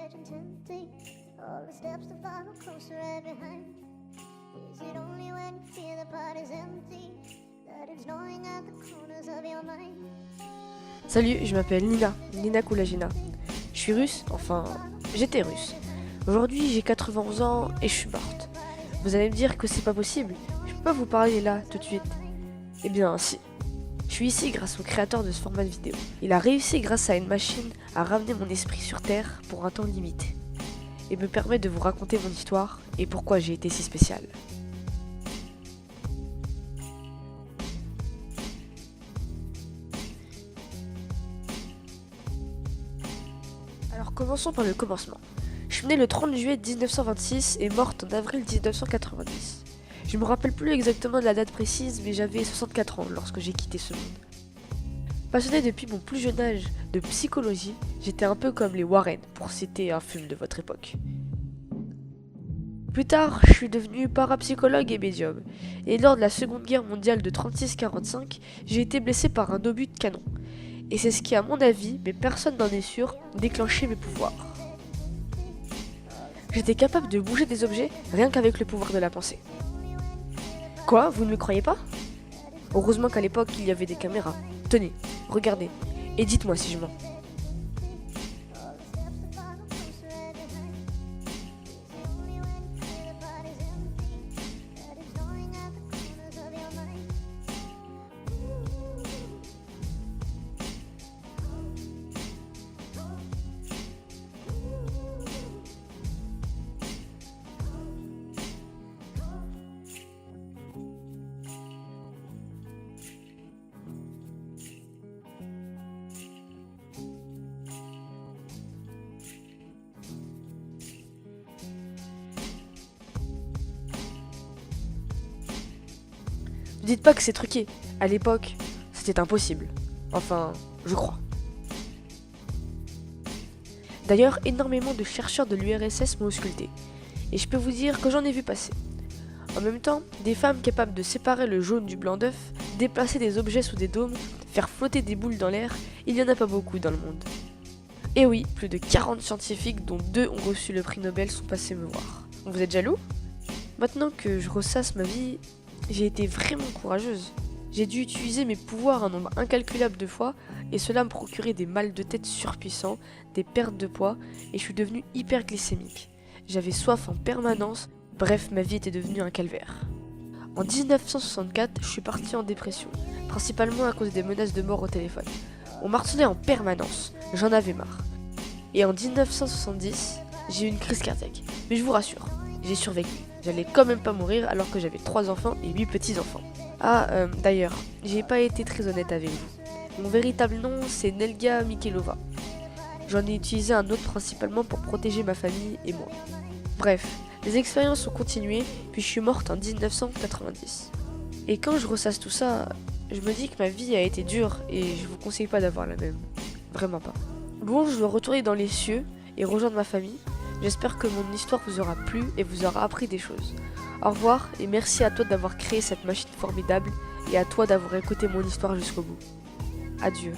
edge and tempting. All the steps to follow closer right behind. Is it only when you feel the pot is empty that it's gnawing at the corners of your mind? Salut, je m'appelle Nina Kulagina. Je suis russe, enfin, j'étais russe. Aujourd'hui, j'ai 91 ans et je suis morte. Vous allez me dire que c'est pas possible, je peux pas vous parler là, tout de suite. Eh bien, si. Je suis ici grâce au créateur de ce format de vidéo. Il a réussi grâce à une machine à ramener mon esprit sur Terre pour un temps limité. Et me permet de vous raconter mon histoire et pourquoi j'ai été si spécial. Alors commençons par le commencement. Je suis née le 30 juillet 1926 et morte en avril 1990. Je me rappelle plus exactement de la date précise, mais j'avais 64 ans lorsque j'ai quitté ce monde. Passionnée depuis mon plus jeune âge de psychologie, j'étais un peu comme les Warren, pour citer un film de votre époque. Plus tard, je suis devenu parapsychologue et médium, et lors de la Seconde Guerre mondiale de 36-45, j'ai été blessé par un obus de canon. Et c'est ce qui, à mon avis, mais personne n'en est sûr, déclenchait mes pouvoirs. J'étais capable de bouger des objets rien qu'avec le pouvoir de la pensée. Quoi, vous ne me croyez pas? Heureusement qu'à l'époque, il y avait des caméras. Tenez, regardez, et dites-moi si je mens. Ne dites pas que c'est truqué. À l'époque, c'était impossible. Enfin, je crois. D'ailleurs, énormément de chercheurs de l'URSS m'ont ausculté. Et je peux vous dire que j'en ai vu passer. En même temps, des femmes capables de séparer le jaune du blanc d'œuf, déplacer des objets sous des dômes, faire flotter des boules dans l'air, il n'y en a pas beaucoup dans le monde. Et oui, plus de 40 scientifiques, dont 2 ont reçu le prix Nobel, sont passés me voir. Vous êtes jaloux? Maintenant que je ressasse ma vie, j'ai été vraiment courageuse. J'ai dû utiliser mes pouvoirs un nombre incalculable de fois et cela me procurait des mal de tête surpuissants, des pertes de poids et je suis devenue hyperglycémique. J'avais soif en permanence, bref ma vie était devenue un calvaire. En 1964, je suis partie en dépression, principalement à cause des menaces de mort au téléphone. On m'harcelait en permanence, j'en avais marre. Et en 1970, j'ai eu une crise cardiaque. Mais je vous rassure, j'ai survécu. J'allais quand même pas mourir alors que j'avais 3 enfants et 8 petits-enfants. D'ailleurs, j'ai pas été très honnête avec vous. Mon véritable nom, c'est Nelga Mikhailova. J'en ai utilisé un autre principalement pour protéger ma famille et moi. Bref, les expériences ont continué, puis je suis morte en 1990. Et quand je ressasse tout ça, je me dis que ma vie a été dure et je vous conseille pas d'avoir la même. Vraiment pas. Bon, je dois retourner dans les cieux et rejoindre ma famille. J'espère que mon histoire vous aura plu et vous aura appris des choses. Au revoir et merci à toi d'avoir créé cette machine formidable et à toi d'avoir écouté mon histoire jusqu'au bout. Adieu.